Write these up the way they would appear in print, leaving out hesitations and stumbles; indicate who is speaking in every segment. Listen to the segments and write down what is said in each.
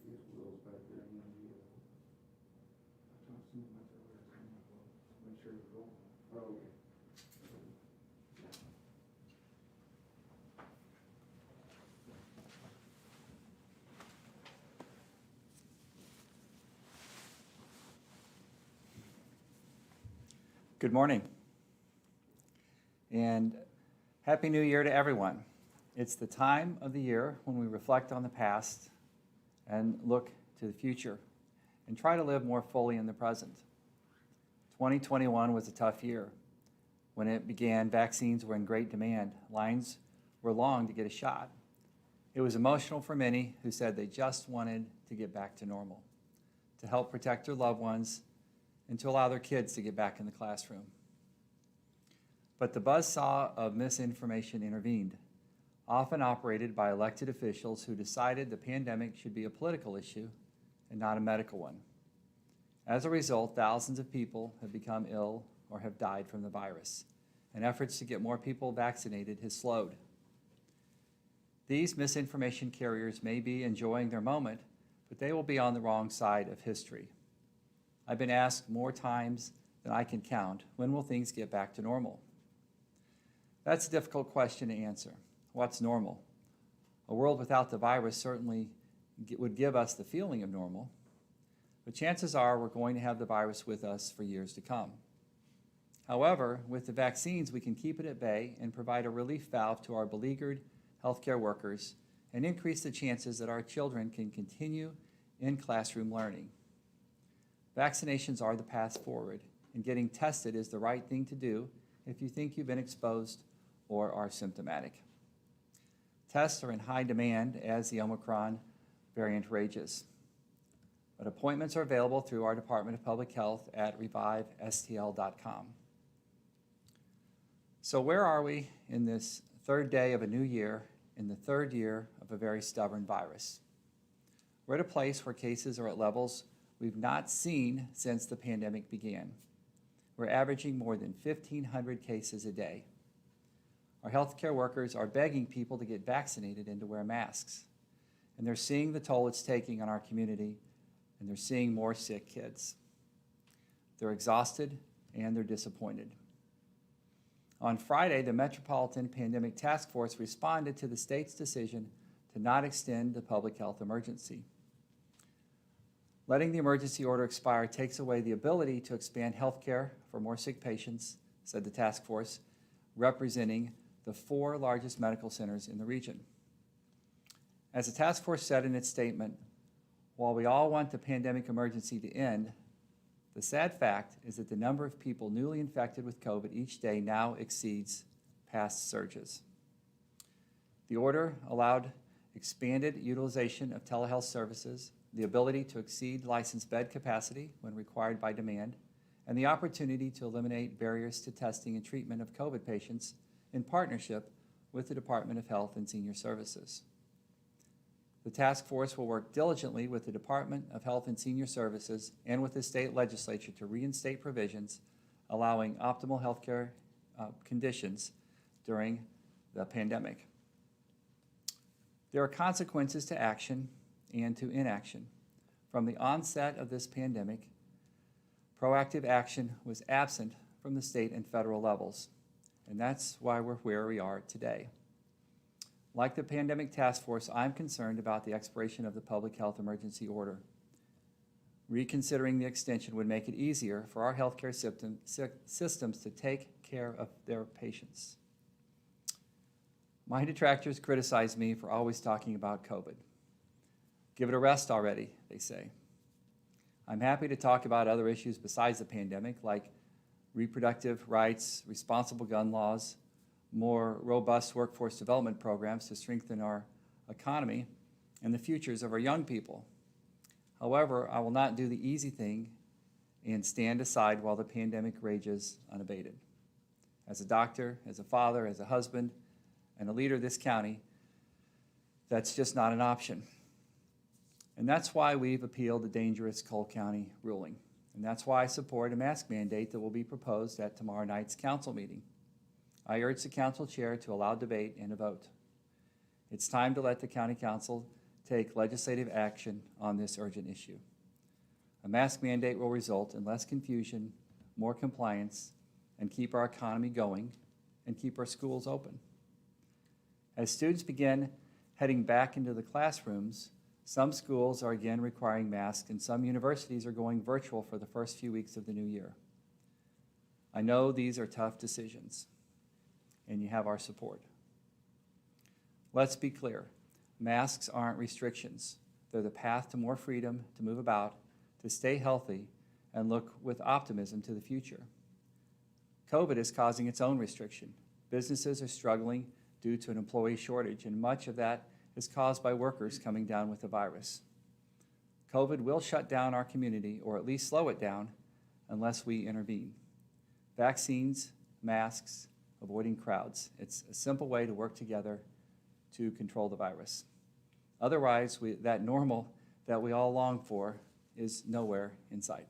Speaker 1: Yes, Will's back there in the,
Speaker 2: Make sure you're rolling.
Speaker 1: oh, okay.
Speaker 3: Good morning, and Happy New Year to everyone. It's the time of the year when we reflect on the past and look to the future and try to live more fully in the present. 2021 was a tough year. When it began, vaccines were in great demand. Lines were long to get a shot. It was emotional for many who said they just wanted to get back to normal, to help protect their loved ones, and to allow their kids to get back in the classroom. But the buzzsaw of misinformation intervened, often operated by elected officials who decided the pandemic should be a political issue and not a medical one. As a result, thousands of people have become ill or have died from the virus, and efforts to get more people vaccinated has slowed. These misinformation carriers may be enjoying their moment, but they will be on the wrong side of history. I've been asked more times than I can count, when will things get back to normal? That's a difficult question to answer. What's normal? A world without the virus certainly would give us the feeling of normal, but chances are we're going to have the virus with us for years to come. However, with the vaccines, we can keep it at bay and provide a relief valve to our beleaguered healthcare workers and increase the chances that our children can continue in classroom learning. Vaccinations are the path forward, and getting tested is the right thing to do if you think you've been exposed or are symptomatic. Tests are in high demand as the Omicron variant rages, but appointments are available through our Department of Public Health at revivestl.com. So where are we in this third day of a new year, in the third year of a very stubborn virus? We're at a place where cases are at levels we've not seen since the pandemic began. We're averaging more than 1,500 cases a day. Our healthcare workers are begging people to get vaccinated and to wear masks. And they're seeing the toll it's taking on our community, and they're seeing more sick kids. They're exhausted and they're disappointed. On Friday, the Metropolitan Pandemic Task Force responded to the state's decision to not extend the public health emergency. Letting the emergency order expire takes away the ability to expand health care for more sick patients, said the task force, representing the 4 largest medical centers in the region. As the task force said in its statement, while we all want the pandemic emergency to end, the sad fact is that the number of people newly infected with COVID each day now exceeds past surges. The order allowed expanded utilization of telehealth services, the ability to exceed licensed bed capacity when required by demand, and the opportunity to eliminate barriers to testing and treatment of COVID patients in partnership with the Department of Health and Senior Services. The task force will work diligently with the Department of Health and Senior Services and with the state legislature to reinstate provisions allowing optimal healthcare conditions during the pandemic. There are consequences to action and to inaction. From the onset of this pandemic, proactive action was absent from the state and federal levels, and that's why we're where we are today. Like the Pandemic Task Force, I'm concerned about the expiration of the public health emergency order. Reconsidering the extension would make it easier for our healthcare systems to take care of their patients. My detractors criticize me for always talking about COVID. Give it a rest already, they say. I'm happy to talk about other issues besides the pandemic, like reproductive rights, responsible gun laws, more robust workforce development programs to strengthen our economy, and the futures of our young people. However, I will not do the easy thing and stand aside while the pandemic rages unabated. As a doctor, as a father, as a husband, and a leader of this county, that's just not an option. And that's why we've appealed the dangerous Cole County ruling. And that's why I support a mask mandate that will be proposed at tomorrow night's council meeting. I urge the council chair to allow debate and a vote. It's time to let the county council take legislative action on this urgent issue. A mask mandate will result in less confusion, more compliance, and keep our economy going and keep our schools open. As students begin heading back into the classrooms, some schools are again requiring masks and some universities are going virtual for the first few weeks of the new year. I know these are tough decisions, and you have our support. Let's be clear, masks aren't restrictions. They're the path to more freedom to move about, to stay healthy, and look with optimism to the future. COVID is causing its own restriction. Businesses are struggling due to an employee shortage, and much of that is caused by workers coming down with the virus. COVID will shut down our community, or at least slow it down, unless we intervene. Vaccines, masks, avoiding crowds. It's a simple way to work together to control the virus. Otherwise, that normal that we all long for is nowhere in sight.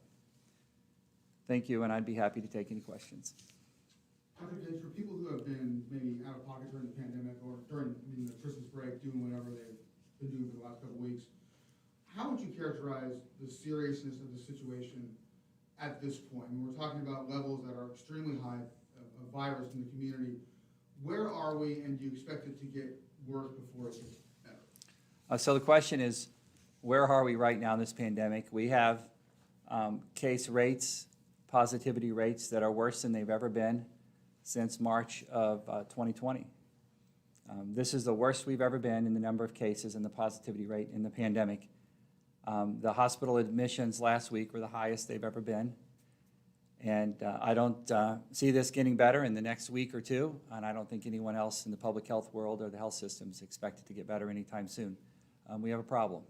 Speaker 3: Thank you, and I'd be happy to take any questions.
Speaker 4: Dr. Gates, for people who have been maybe out of pocket during the pandemic or during the Christmas break, doing whatever they've been doing for the last couple of weeks, how would you characterize the seriousness of the situation at this point? I mean, we're talking about levels that are extremely high of virus in the community. Where are we, and do you expect it to get worse before it gets better?
Speaker 3: So the question is, where are we right now in this pandemic? We have case rates, positivity rates that are worse than they've ever been since March of 2020. This is the worst we've ever been in the number of cases and the positivity rate in the pandemic. The hospital admissions last week were the highest they've ever been. And I don't see this getting better in the next week or two, and I don't think anyone else in the public health world or the health systems expect it to get better anytime soon. We have a problem.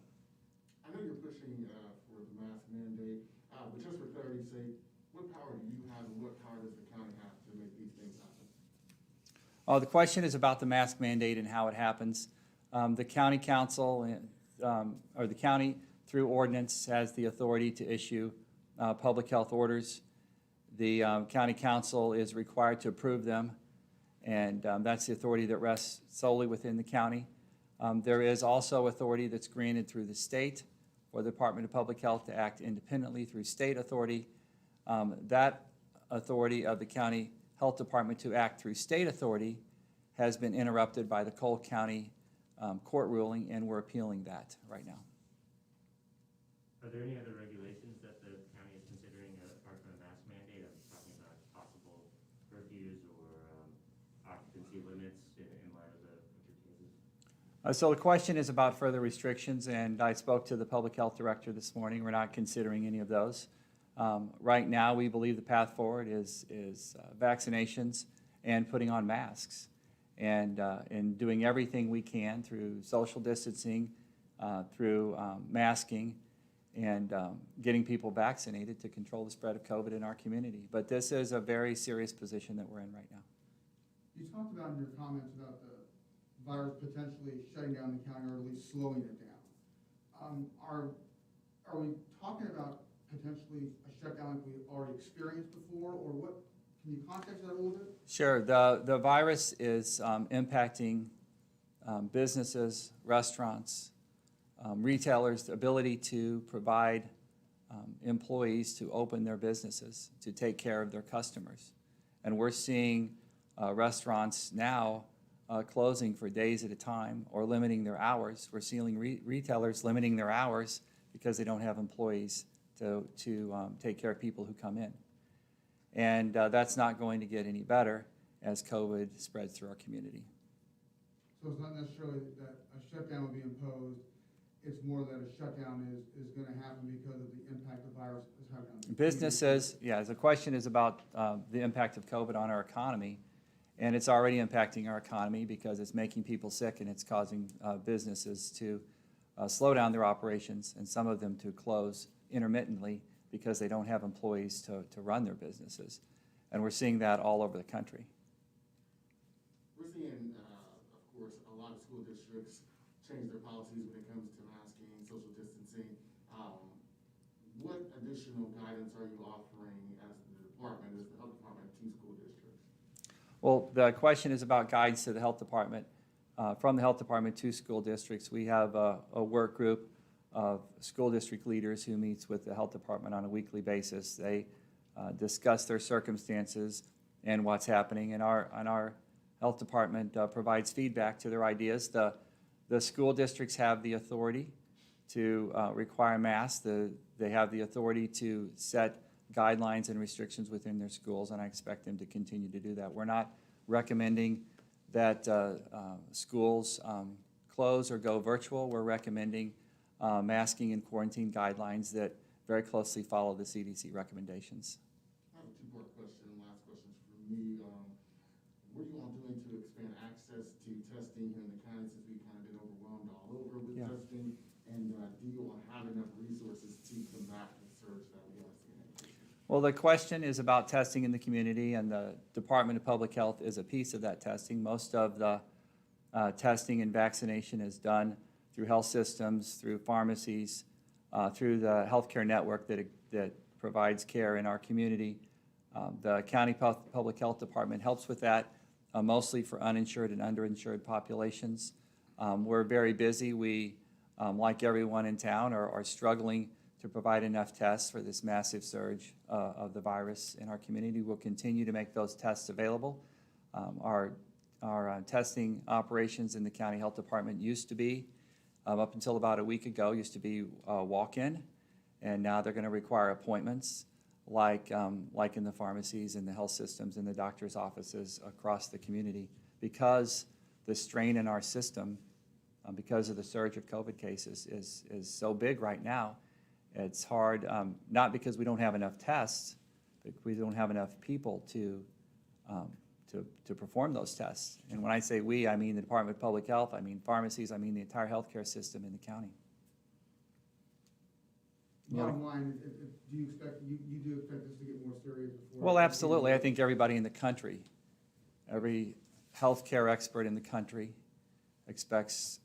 Speaker 5: I know you're pushing for the mask mandate, but just for clarity's sake, what power do you have and what power does the county have to make these things happen?
Speaker 3: Oh, the question is about the mask mandate and how it happens. The county council or the county through ordinance has the authority to issue public health orders. The county council is required to approve them, and that's the authority that rests solely within the county. There is also authority that's granted through the state or the Department of Public Health to act independently through state authority. That authority of the county health department to act through state authority has been interrupted by the Cole County court ruling, and we're appealing that right now.
Speaker 6: Are there any other regulations that the county is considering apart from the mask mandate? I'm talking about possible curfews or occupancy limits in light of the cases.
Speaker 3: So the question is about further restrictions, and I spoke to the public health director this morning. We're not considering any of those. Right now, we believe the path forward is vaccinations and putting on masks, and doing everything we can through social distancing, through masking, and getting people vaccinated to control the spread of COVID in our community. But this is a very serious position that we're in right now.
Speaker 4: You talked about in your comments about the virus potentially shutting down the county or at least slowing it down. Are we talking about potentially a shutdown like we already experienced before, or what? Can you context that a little bit?
Speaker 3: Sure. The virus is impacting businesses, restaurants, retailers, the ability to provide employees to open their businesses, to take care of their customers. And we're seeing restaurants now closing for days at a time or limiting their hours. We're seeing retailers limiting their hours because they don't have employees to take care of people who come in. And that's not going to get any better as COVID spreads through our community.
Speaker 4: So it's not necessarily that a shutdown will be imposed, it's more that a shutdown is going to happen because of the impact the virus is having on the
Speaker 3: Businesses, yeah, the question is about the impact of COVID on our economy, and it's already impacting our economy because it's making people sick and it's causing businesses to slow down their operations and some of them to close intermittently because they don't have employees to run their businesses. And we're seeing that all over the country.
Speaker 5: We're seeing, of course, a lot of school districts change their policies when it comes to masking, social distancing. What additional guidance are you offering as the department, as the health department, to school districts?
Speaker 3: Well, the question is about guidance to the health department. From the health department to school districts, we have a work group of school district leaders who meets with the health department on a weekly basis. They discuss their circumstances and what's happening, and our health department provides feedback to their ideas. The school districts have the authority to require masks. They have the authority to set guidelines and restrictions within their schools, and I expect them to continue to do that. We're not recommending that schools close or go virtual. We're recommending masking and quarantine guidelines that very closely follow the CDC recommendations.
Speaker 5: I have a two-part question, last question for me. What are you all doing to expand access to testing here in the county, since we've kind of been overwhelmed all over with
Speaker 3: Yeah.
Speaker 5: testing? And do you all have enough resources to combat the surge that we are seeing?
Speaker 3: Well, the question is about testing in the community, and the Department of Public Health is a piece of that testing. Most of the testing and vaccination is done through health systems, through pharmacies, through the healthcare network that provides care in our community. The County Public Health Department helps with that, mostly for uninsured and underinsured populations. We're very busy. We, like everyone in town, are struggling to provide enough tests for this massive surge of the virus in our community. We'll continue to make those tests available. Our testing operations in the County Health Department used to be, up until about a week ago, used to be walk-in, and now they're going to require appointments, like in the pharmacies and the health systems and the doctor's offices across the community. Because the strain in our system, because of the surge of COVID cases, is so big right now, it's hard, not because we don't have enough tests, but we don't have enough people to perform those tests. And when I say we, I mean the Department of Public Health, I mean pharmacies, I mean the entire healthcare system in the county.
Speaker 4: Bottom line, do you expect, you do expect this to get more serious before?
Speaker 3: Well, absolutely. I think everybody in the country, every healthcare expert in the country expects